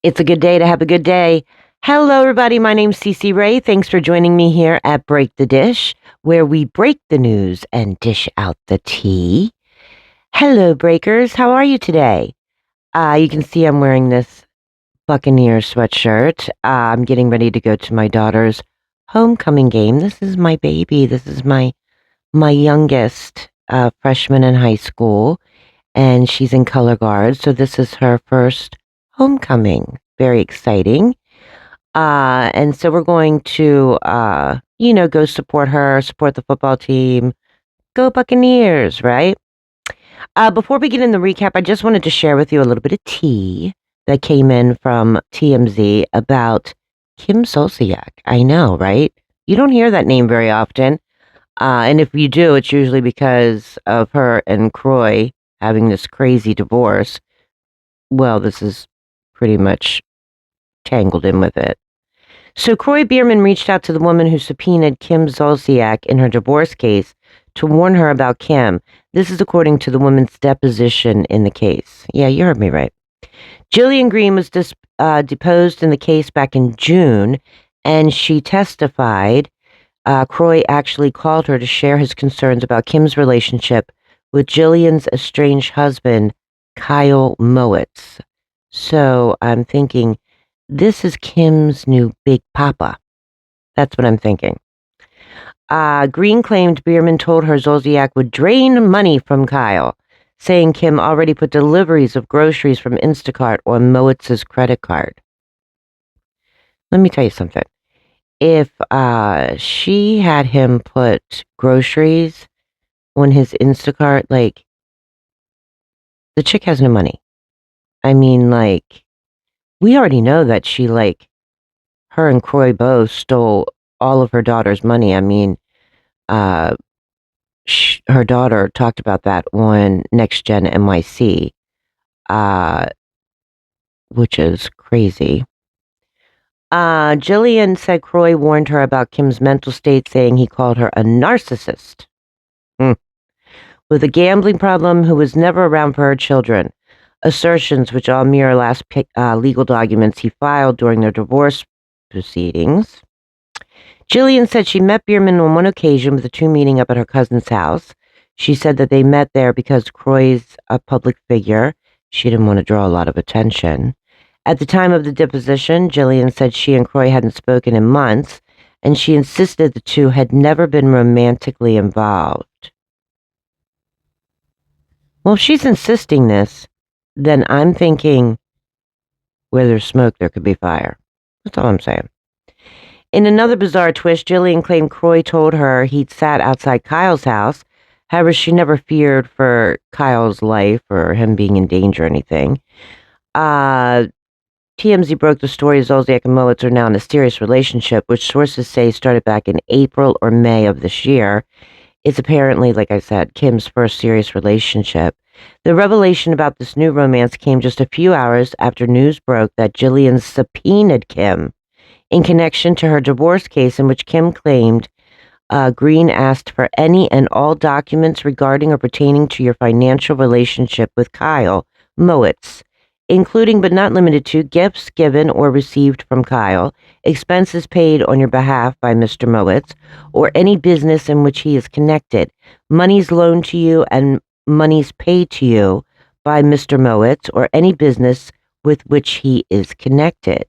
It's a good day to have a good day. Hello, everybody. My name's Cece Ray. Thanks for joining me here at Break the Dish, where we break the news and dish out the tea. Hello, breakers. How are you today? You can see I'm wearing this Buccaneer sweatshirt. I'm getting ready to go to my daughter's homecoming game. This is my baby. This is my youngest freshman in high school, and she's in color guard. So this is her first homecoming. Very exciting. And so we're going to, go support her, support the football team. Go Buccaneers, right? Before we get in the recap, I just wanted to share with you a little bit of tea that came in from TMZ about Kim Zolciak. I know, right? You don't hear that name very often. And if you do, it's usually because of her and Croy having this crazy divorce. Well, this is pretty much tangled in with it. So Croy Bierman reached out to the woman who subpoenaed Kim Zolciak in her divorce case to warn her about Kim. This is according to the woman's deposition in the case. Yeah, you heard me right. Jillian Green was deposed in the case back in June, and she testified. Croy actually called her to share his concerns about Kim's relationship with Jillian's estranged husband, Kyle Mowitz. So I'm thinking, this is Kim's new big papa. That's what I'm thinking. Green claimed Bierman told her Zolciak would drain money from Kyle, saying Kim already put deliveries of groceries from Instacart on Mowitz's credit card. Let me tell you something. If she had him put groceries on his Instacart, like, the chick has no money. I mean, like, we already know that she, like, her and Croy both stole all of her daughter's money. I mean, her daughter talked about that on Next Gen NYC, which is crazy. Jillian said Croy warned her about Kim's mental state, saying he called her a narcissist with a gambling problem who was never around for her children. Assertions which all mirror last legal documents he filed during their divorce proceedings. Jillian said she met Bierman on one occasion with the two meeting up at her cousin's house. She said that they met there because Croy's a public figure. She didn't want to draw a lot of attention. At the time of the deposition, Jillian said she and Croy hadn't spoken in months, and she insisted the two had never been romantically involved. Well, if she's insisting this, then I'm thinking, where there's smoke, there could be fire. That's all I'm saying. In another bizarre twist, Jillian claimed Croy told her he'd sat outside Kyle's house. However, she never feared for Kyle's life or him being in danger or anything. TMZ broke the story Zolciak and Mowitz are now in a serious relationship, which sources say started back in April or May of this year. It's apparently, like I said, Kim's first serious relationship. The revelation about this new romance came just a few hours after news broke that Jillian subpoenaed Kim in connection to her divorce case, in which Kim claimed Green asked for any and all documents regarding or pertaining to your financial relationship with Kyle Mowitz, including but not limited to gifts given or received from Kyle, expenses paid on your behalf by Mr. Mowitz, or any business in which he is connected, monies loaned to you and monies paid to you by Mr. Mowitz, or any business with which he is connected.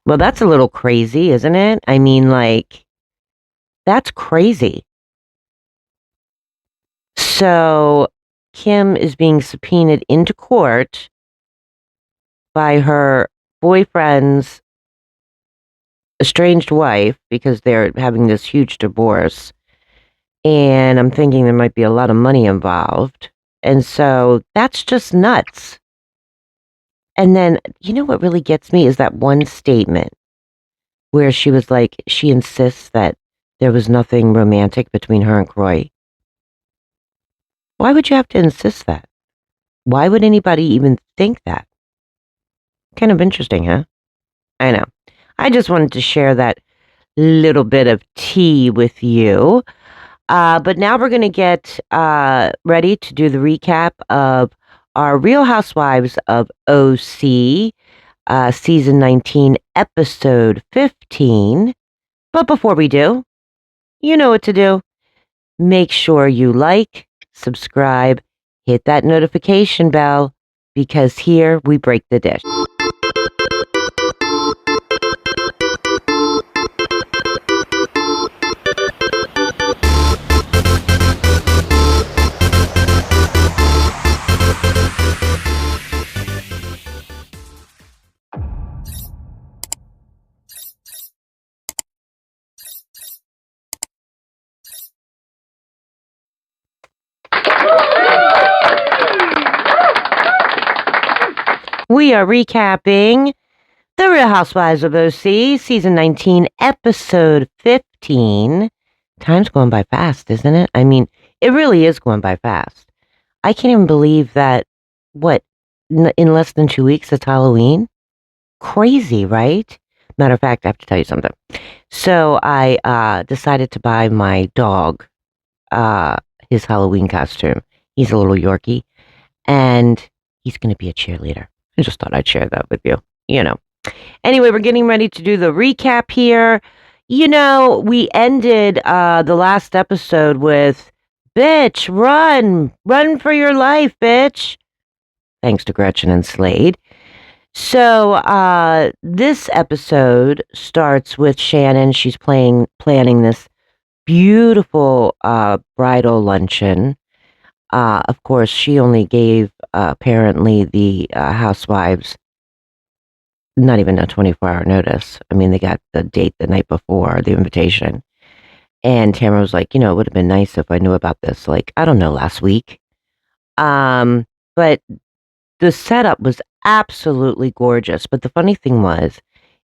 Well, that's a little crazy, isn't it? I mean, like, that's crazy. So Kim is being subpoenaed into court by her boyfriend's estranged wife because they're having this huge divorce. And I'm thinking there might be a lot of money involved. And so that's just nuts. And then, you know what really gets me is that one statement where she was like, she insists that there was nothing romantic between her and Croy. Why would you have to insist that? Why would anybody even think that? Kind of interesting, huh? I know. I just wanted to share that little bit of tea with you. But now we're going to get ready to do the recap of our Real Housewives of OC. season 19, episode 15. But before we do, you know what to do. Make sure you like, subscribe, hit that notification bell, because here we break the dish. We are recapping The Real Housewives of OC, season 19, episode 15. Time's going by fast, isn't it? I mean, it really is going by fast. I can't even believe that, in less than 2 weeks, it's Halloween? Crazy, right? Matter of fact, I have to tell you something. So I decided to buy my dog his Halloween costume. He's a little Yorkie, and he's going to be a cheerleader. I just thought I'd share that with you. Anyway, we're getting ready to do the recap here. We ended the last episode with, "Bitch, run for your life, bitch." Thanks to Gretchen and Slade. So this episode starts with Shannon. She's planning this beautiful bridal luncheon. Of course, she only gave apparently the housewives not even a 24-hour notice. I mean, they got the date the night before, the invitation. And Tamra was like, it would have been nice if I knew about this, like, I don't know, last week. But the setup was absolutely gorgeous. But the funny thing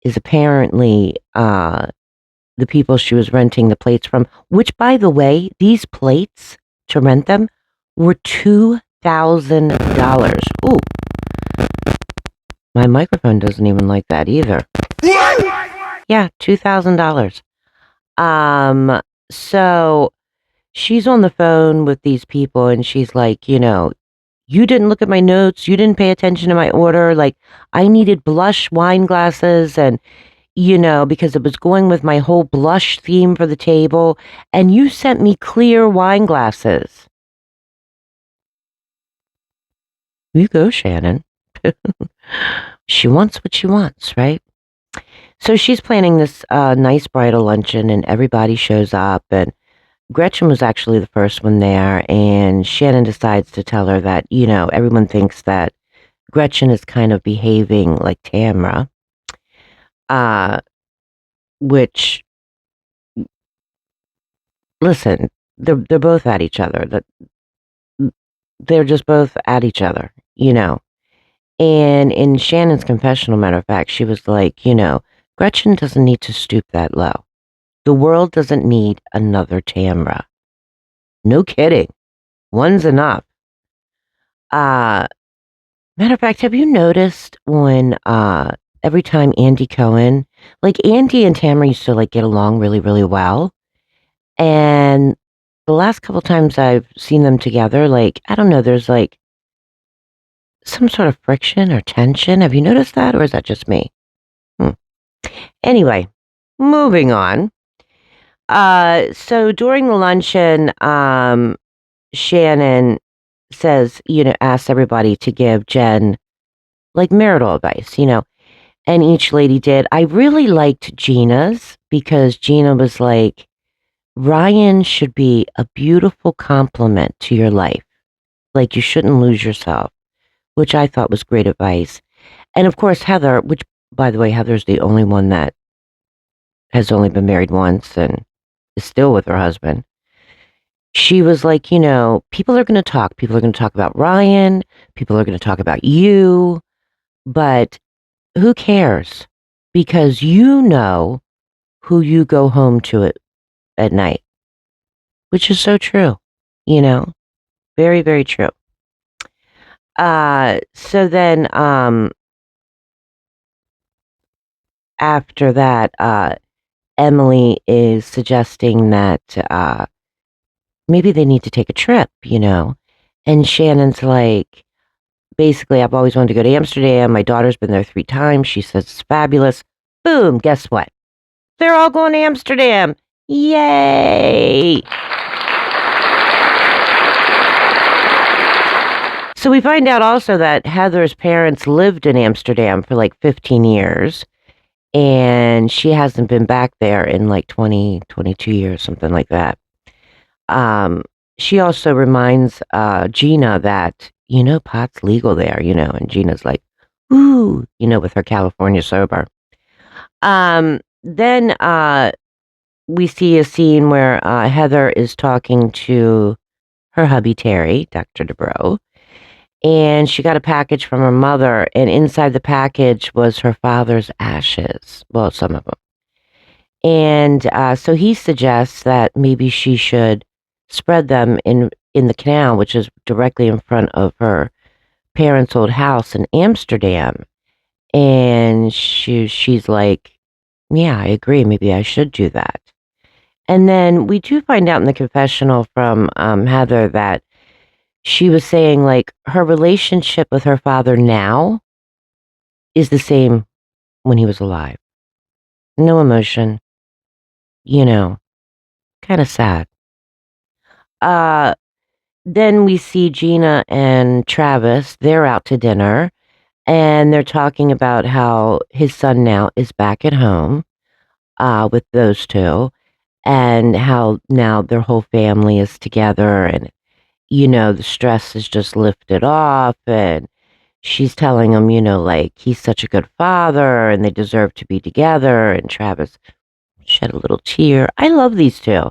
is apparently the people she was renting the plates from, which, by the way, these plates, to rent them, were $2,000. Ooh. My microphone doesn't even like that either. Yeah, $2,000. So she's on the phone with these people and she's like, you didn't look at my notes. You didn't pay attention to my order. Like, I needed blush wine glasses and, because it was going with my whole blush theme for the table. And you sent me clear wine glasses. You go, Shannon. She wants what she wants, right? So she's planning this nice bridal luncheon and everybody shows up, and Gretchen was actually the first one there, and Shannon decides to tell her that, everyone thinks that Gretchen is kind of behaving like Tamra, which, listen, they're both at each other. They're just both at each other, And in Shannon's confessional, matter of fact, she was like, Gretchen doesn't need to stoop that low. The world doesn't need another Tamra. No kidding. One's enough. Matter of fact, have you noticed when every time Andy Cohen, like Andy and Tamra used to like get along really, really well. And the last couple times I've seen them together, like, I don't know, there's like some sort of friction or tension. Have you noticed that? Or is that just me? Anyway, moving on. So during the luncheon, Shannon says, asks everybody to give Jen like marital advice, and each lady did. I really liked Gina's because Gina was like, Ryan should be a beautiful complement to your life. Like, you shouldn't lose yourself, which I thought was great advice. And of course, Heather, which, by the way, Heather's the only one that has only been married once and is still with her husband. She was like, people are going to talk. People are going to talk about Ryan. People are going to talk about you. But who cares? Because you know who you go home to at night, which is so true, very, very true. So then, after that, Emily is suggesting that, maybe they need to take a trip, and Shannon's like, basically, I've always wanted to go to Amsterdam. My daughter's been there 3 times. She says it's fabulous. Boom, guess what? They're all going to Amsterdam. Yay! So we find out also that Heather's parents lived in Amsterdam for like 15 years, and she hasn't been back there in like 20, 22 years, something like that. She also reminds Gina that, pot's legal there, and Gina's like, ooh, with her California sober. Then we see a scene where Heather is talking to her hubby, Terry, Dr. Dubrow, and she got a package from her mother, and inside the package was her father's ashes. Well, some of them. And so he suggests that maybe she should spread them in the canal, which is directly in front of her parents' old house in Amsterdam. And she's like, yeah, I agree. Maybe I should do that. And then we do find out in the confessional from Heather that she was saying, like, her relationship with her father now is the same when he was alive. No emotion, kind of sad. Then we see Gina and Travis. They're out to dinner, and they're talking about how his son now is back at home with those two, and how now their whole family is together, and the stress is just lifted off, and she's telling him, like, he's such a good father and they deserve to be together. And Travis shed a little tear. I love these two.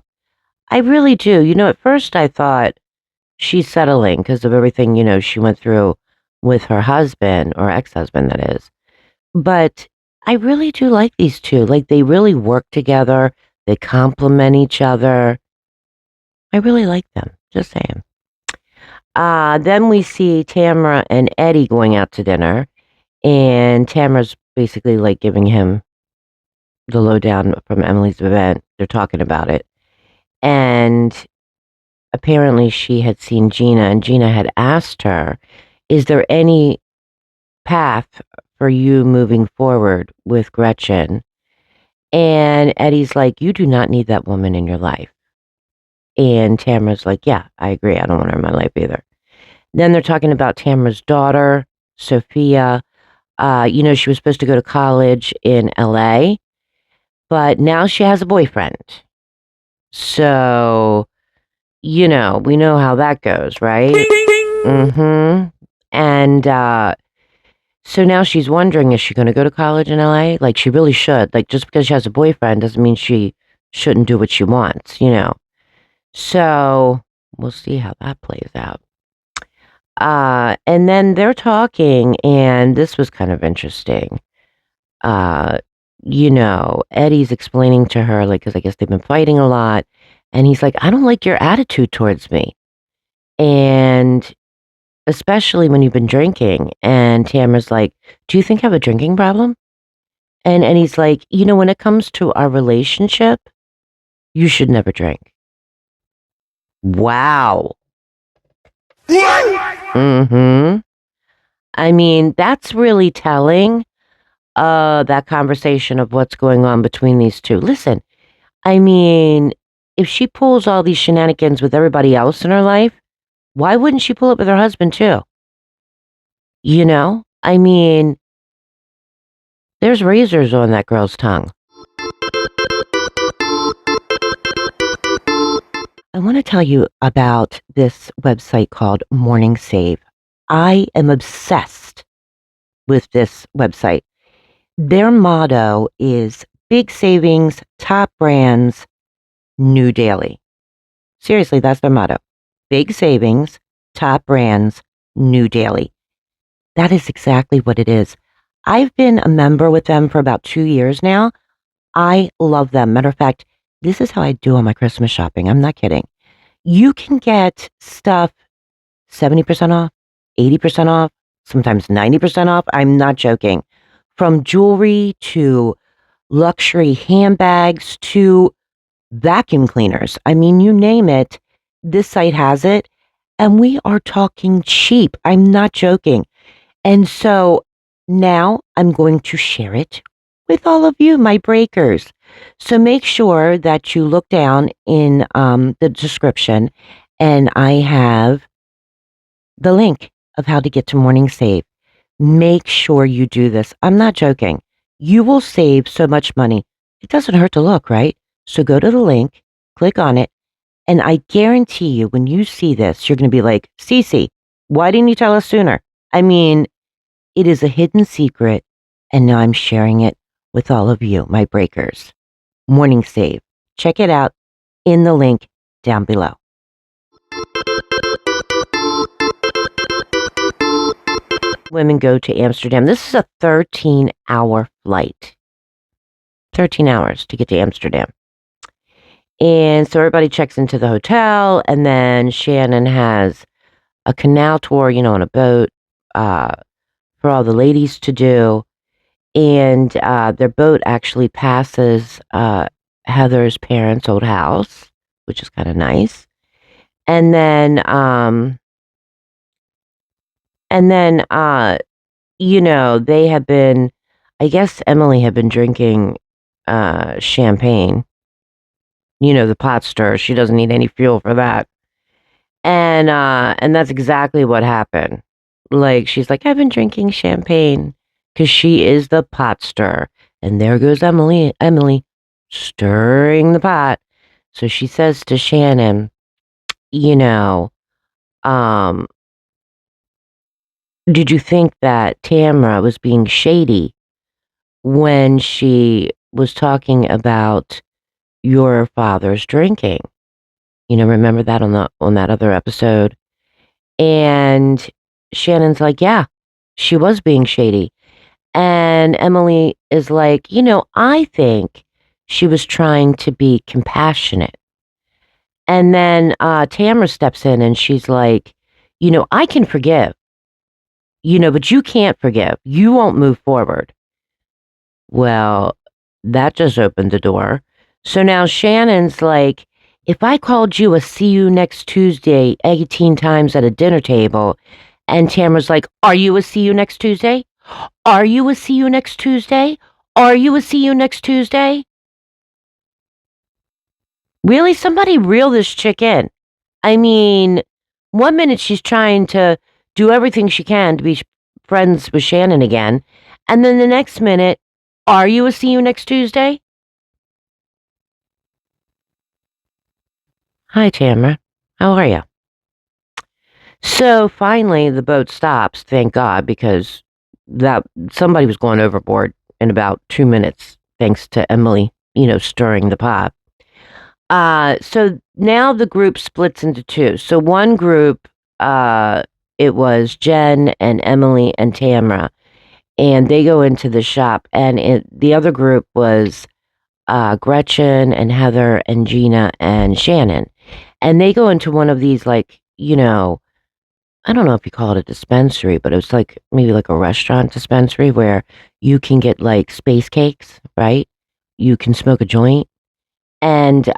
I really do. At first I thought she's settling because of everything, she went through with her husband, or ex-husband, that is. But I really do like these two. Like, they really work together. They complement each other. I really like them. Just saying. Then we see Tamra and Eddie going out to dinner, and Tamra's basically like giving him the lowdown from Emily's event. They're talking about it. And apparently she had seen Gina, and Gina had asked her, is there any path for you moving forward with Gretchen? And Eddie's like, you do not need that woman in your life. And Tamra's like, yeah, I agree. I don't want her in my life either. Then they're talking about Tamra's daughter, Sophia. She was supposed to go to college in LA, but now she has a boyfriend. So, we know how that goes, right? Mm-hmm. And so now she's wondering, is she going to go to college in LA? Like, she really should. Like, just because she has a boyfriend doesn't mean she shouldn't do what she wants, So we'll see how that plays out. And then they're talking, and this was kind of interesting. Eddie's explaining to her, like, because I guess they've been fighting a lot, and he's like, I don't like your attitude towards me. And especially when you've been drinking. And Tamara's like, do you think I have a drinking problem? And he's like, when it comes to our relationship, you should never drink. Wow. Mm-hmm. I mean, that's really telling that conversation of what's going on between these two. Listen, I mean, if she pulls all these shenanigans with everybody else in her life, why wouldn't she pull it with her husband too? I mean, there's razors on that girl's tongue. I want to tell you about this website called Morning Save. I am obsessed with this website. Their motto is big savings, top brands, new daily. Seriously, that's their motto. Big savings, top brands, new daily. That is exactly what it is. I've been a member with them for about 2 years now. I love them. Matter of fact, this is how I do all my Christmas shopping. I'm not kidding. You can get stuff 70% off, 80% off, sometimes 90% off. I'm not joking. From jewelry to luxury handbags to vacuum cleaners. I mean, you name it, this site has it. And we are talking cheap. I'm not joking. And so now I'm going to share it with all of you, my breakers. So make sure that you look down in the description, and I have the link of how to get to Morning Save. Make sure you do this. I'm not joking. You will save so much money. It doesn't hurt to look, right? So go to the link, click on it, and I guarantee you when you see this, you're going to be like, Cece, why didn't you tell us sooner? I mean, it is a hidden secret, and now I'm sharing it with all of you, my breakers. Morning Save. Check it out in the link down below. Women go to Amsterdam. This is a 13-hour flight. 13 hours to get to Amsterdam. And so everybody checks into the hotel, and then Shannon has a canal tour, on a boat for all the ladies to do. And their boat actually passes Heather's parents' old house, which is kind of nice. And then, they have been, I guess Emily had been drinking champagne. The pot stir. She doesn't need any fuel for that. And that's exactly what happened. Like, she's like, I've been drinking champagne because she is the pot stir. And there goes Emily stirring the pot. So she says to Shannon, um, did you think that Tamra was being shady when she was talking about your father's drinking? Remember that on that other episode? And Shannon's like, yeah, she was being shady. And Emily is like, I think she was trying to be compassionate. And then Tamra steps in and she's like, I can forgive, but you can't forgive. You won't move forward. Well, that just opened the door. So now Shannon's like, if I called you a see you next Tuesday 18 times at a dinner table, and Tamra's like, are you a see you next Tuesday? Are you a see you next Tuesday? Are you a see you next Tuesday? Really? Somebody reel this chick in. I mean, one minute she's trying to do everything she can to be friends with Shannon again, and then the next minute, are you a see you next Tuesday? Hi, Tamra. How are you? So finally, the boat stops, thank God, because that somebody was going overboard in about 2 minutes, thanks to Emily, stirring the pot. So now the group splits into two. So one group, it was Jen and Emily and Tamra, and they go into the shop, and the other group was Gretchen and Heather and Gina and Shannon, and they go into one of these I don't know if you call it a dispensary, but it was like maybe like a restaurant dispensary where you can get like space cakes, right? You can smoke a joint. And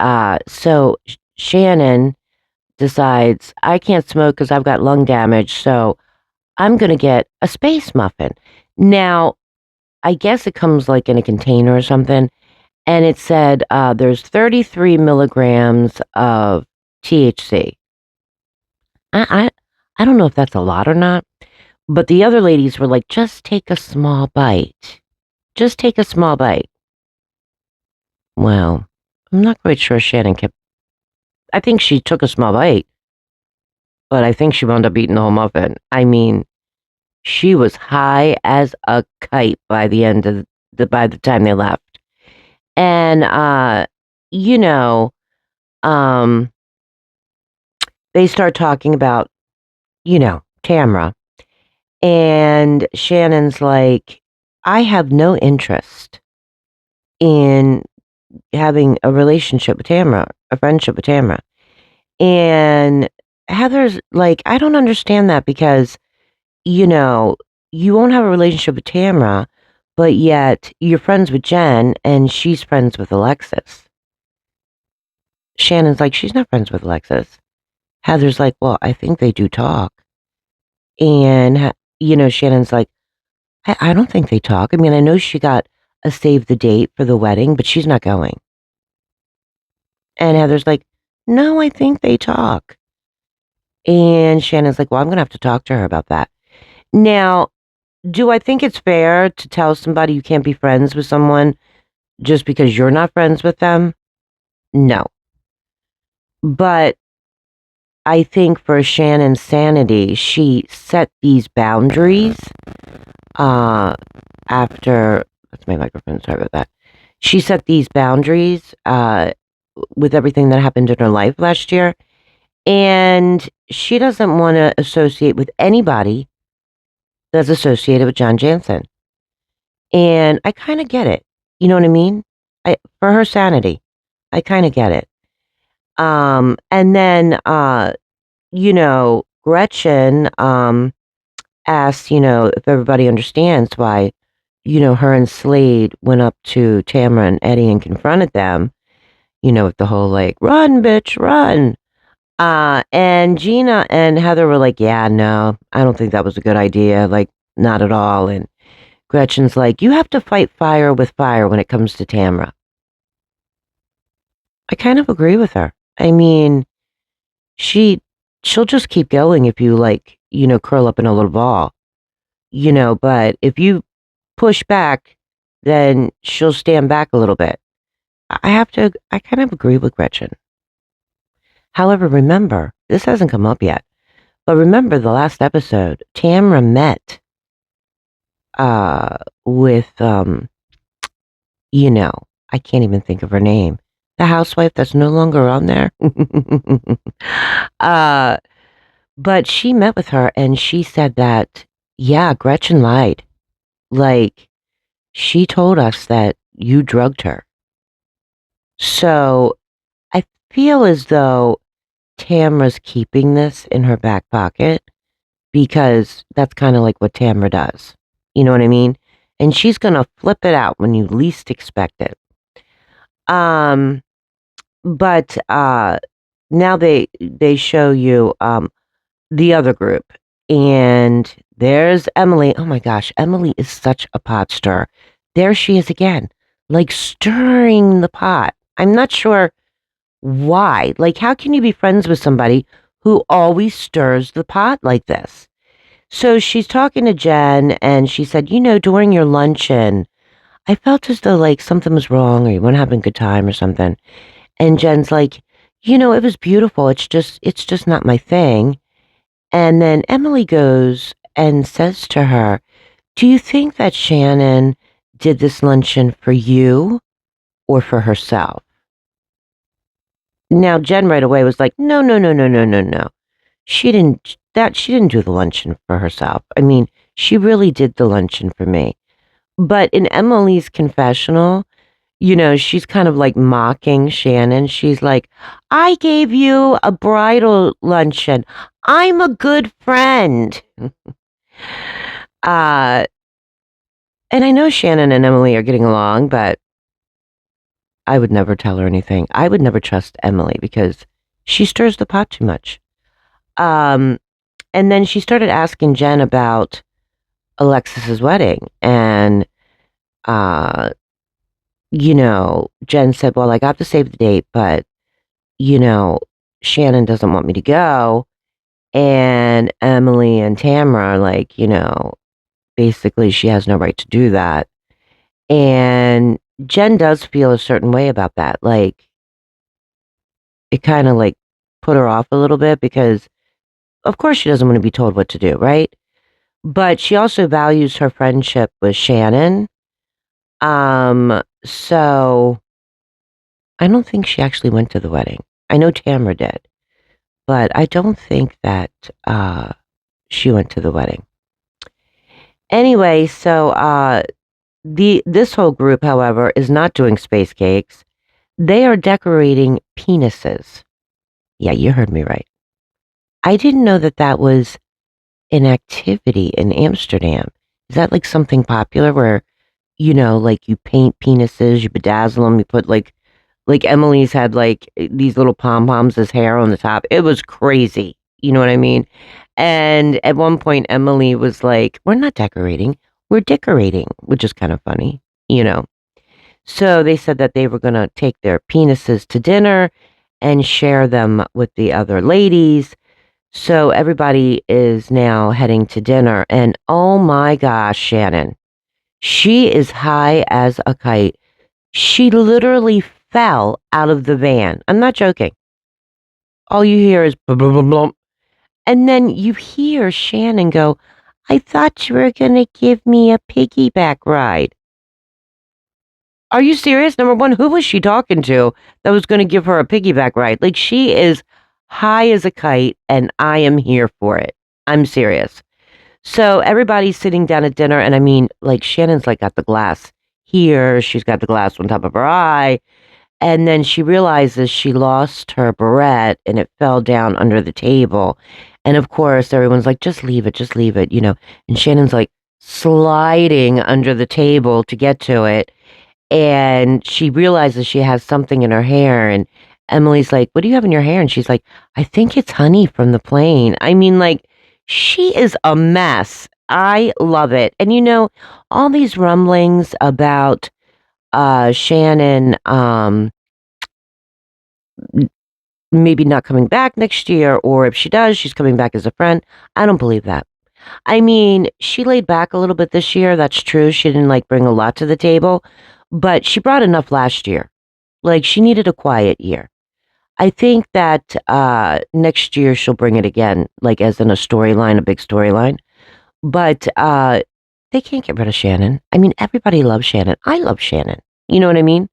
so Shannon decides, I can't smoke because I've got lung damage, so I'm going to get a space muffin. Now, I guess it comes like in a container or something, and it said there's 33 milligrams of THC. I don't know if that's a lot or not, but the other ladies were like, just take a small bite. Just take a small bite. Well, I'm not quite sure Shannon kept. I think she took a small bite, but I think she wound up eating the whole muffin. I mean, she was high as a kite by the end of by the time they left. And you know, um they start talking about, Tamra. And Shannon's like, I have no interest in having a relationship with Tamra, a friendship with Tamra. And Heather's like, I don't understand that because, you know, you won't have a relationship with Tamra, but yet you're friends with Jen and she's friends with Alexis. Shannon's like, she's not friends with Alexis. Heather's like, well, I think they do talk. And, Shannon's like, I don't think they talk. I mean, I know she got a save the date for the wedding, but she's not going. And Heather's like, no, I think they talk. And Shannon's like, well, I'm going to have to talk to her about that. Now, do I think it's fair to tell somebody you can't be friends with someone just because you're not friends with them? No. But I think for Shannon's sanity, she set these boundaries after, that's my microphone, sorry about that. She set these boundaries with everything that happened in her life last year. And she doesn't want to associate with anybody that's associated with John Jansen. And I kind of get it. You know what I mean? For her sanity, I kind of get it. And then, Gretchen asks, if everybody understands why, her and Slade went up to Tamra and Eddie and confronted them, with the whole like, run, bitch, run. And Gina and Heather were like, yeah, no, I don't think that was a good idea. Like, not at all. And Gretchen's like, you have to fight fire with fire when it comes to Tamra. I kind of agree with her. I mean, she'll just keep going if you like, curl up in a little ball, but if you push back, then she'll stand back a little bit. I kind of agree with Gretchen. However, remember, this hasn't come up yet, but remember the last episode, Tamra met with I can't even think of her name. The housewife that's no longer on there. But she met with her and she said that, yeah, Gretchen lied. Like, she told us that you drugged her. So I feel as though Tamra's keeping this in her back pocket because that's kind of like what Tamra does. You know what I mean? And she's going to flip it out when you least expect it. But now they show you the other group, and there's Emily. Oh my gosh, Emily is such a pot stirrer. There she is again, like stirring the pot. I'm not sure why. Like, how can you be friends with somebody who always stirs the pot like this? So she's talking to Jen, and she said, during your luncheon, I felt as though like something was wrong, or you weren't having a good time, or something. And Jen's like, it was beautiful. It's just not my thing. And then Emily goes and says to her, do you think that Shannon did this luncheon for you or for herself? Now, Jen right away was like, no, no, no, no, no, no, no. She didn't do the luncheon for herself. I mean, she really did the luncheon for me. But in Emily's confessional, she's kind of like mocking Shannon. She's like, I gave you a bridal luncheon. I'm a good friend. And I know Shannon and Emily are getting along, but I would never tell her anything. I would never trust Emily because she stirs the pot too much. And then she started asking Jen about Alexis's wedding. And, Jen said, well, I got to save the date, but, Shannon doesn't want me to go. And Emily and Tamra are like, basically she has no right to do that. And Jen does feel a certain way about that. Like, it kind of like put her off a little bit because, of course, she doesn't want to be told what to do, right? But she also values her friendship with Shannon. So I don't think she actually went to the wedding. I know Tamra did, but I don't think that she went to the wedding. Anyway, so this whole group, however, is not doing space cakes. They are decorating penises. Yeah, you heard me right. I didn't know that was an activity in Amsterdam. Is that like something popular where, like you paint penises, you bedazzle them, you put like Emily's had like these little pom-poms as hair on the top. It was crazy. You know what I mean? And at one point, Emily was like, "We're not decorating, we're decorating," which is kind of funny, you know. So they said that they were going to take their penises to dinner and share them with the other ladies. So everybody is now heading to dinner. And oh my gosh, Shannon, she is high as a kite. She literally fell out of the van. I'm not joking. All you hear is blah, blah, blah, blah. And then you hear Shannon go, "I thought you were going to give me a piggyback ride." Are you serious? Number one, who was she talking to that was going to give her a piggyback ride? Like, she is high as a kite, and I am here for it. I'm serious. So everybody's sitting down at dinner, and I mean, like, Shannon's like got the glass here, she's got the glass on top of her eye, and then she realizes she lost her barrette and it fell down under the table. And of course, everyone's like, just leave it, you know. And Shannon's like sliding under the table to get to it. And she realizes she has something in her hair. And Emily's like, "What do you have in your hair?" And she's like, "I think it's honey from the plane." I mean, like, she is a mess. I love it. And you know, all these rumblings about Shannon maybe not coming back next year, or if she does, she's coming back as a friend. I don't believe that. I mean, she laid back a little bit this year. That's true. She didn't like bring a lot to the table, but she brought enough last year. Like, she needed a quiet year. I think that next year she'll bring it again, like as in a storyline, a big storyline. But they can't get rid of Shannon. I mean, everybody loves Shannon. I love Shannon. You know what I mean?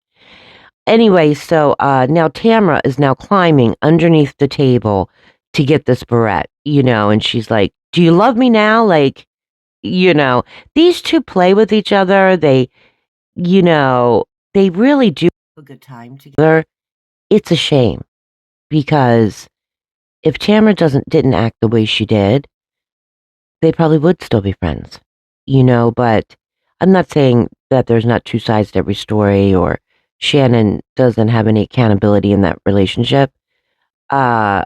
Anyway, so now Tamra is now climbing underneath the table to get this barrette, you know, and she's like, "Do you love me now?" Like, you know, these two play with each other. They, you know, they really do have a good time together. It's a shame because if Tamra didn't act the way she did, they probably would still be friends, you know, but I'm not saying that there's not two sides to every story or Shannon doesn't have any accountability in that relationship. Uh,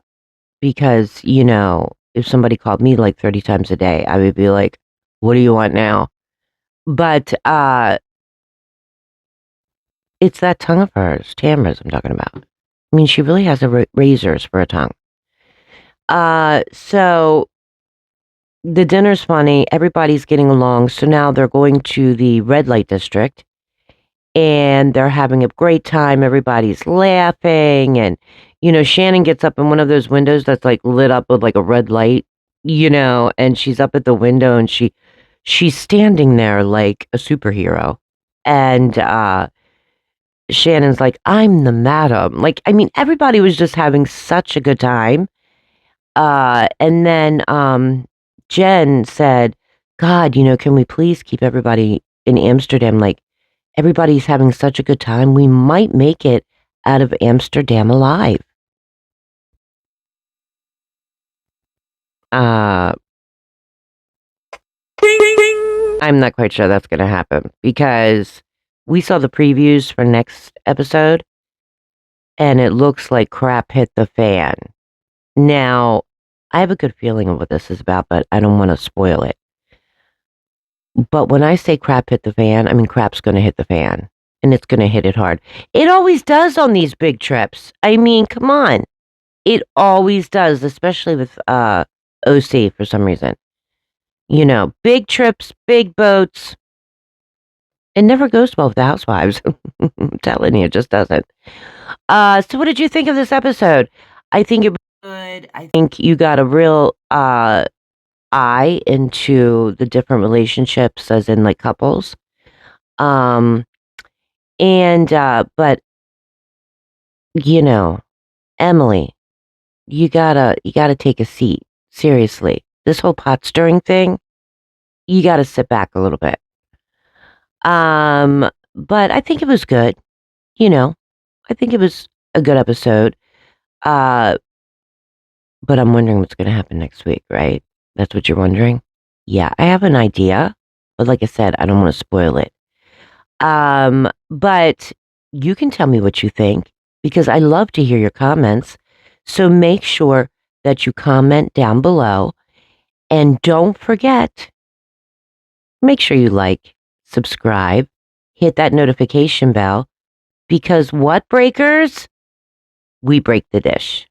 because, you know, if somebody called me like 30 times a day, I would be like, "What do you want now?" But it's that tongue of hers, Tamra's I'm talking about. I mean, she really has a razors for a tongue. So the dinner's funny. Everybody's getting along. So now they're going to the red light district and they're having a great time. Everybody's laughing. And, you know, Shannon gets up in one of those windows that's like lit up with like a red light, you know, and she's up at the window and she's standing there like a superhero. And Shannon's like, "I'm the madam." Like, I mean, everybody was just having such a good time. And then Jen said, "God, you know, can we please keep everybody in Amsterdam? Like, everybody's having such a good time. We might make it out of Amsterdam alive." Uh, I'm not quite sure that's going to happen because we saw the previews for next episode and it looks like crap hit the fan. Now, I have a good feeling of what this is about, but I don't want to spoil it. But when I say crap hit the fan, I mean crap's going to hit the fan and it's going to hit it hard. It always does on these big trips. I mean, come on. It always does, especially with OC for some reason. You know, big trips, big boats. It never goes well with the Housewives. I'm telling you, it just doesn't. So what did you think of this episode? I think it was good. I think you got a real eye into the different relationships as in like couples. Um and but you know, Emily, you gotta take a seat. Seriously. This whole pot stirring thing, you gotta sit back a little bit. But I think it was good, you know. I think it was a good episode. Uh but I'm wondering what's gonna happen next week, right? That's what you're wondering? Yeah, I have an idea, but like I said, I don't want to spoil it. But you can tell me what you think because I love to hear your comments. So make sure that you comment down below And don't forget, make sure you like, subscribe, hit that notification bell, because what breakers? We break the dish.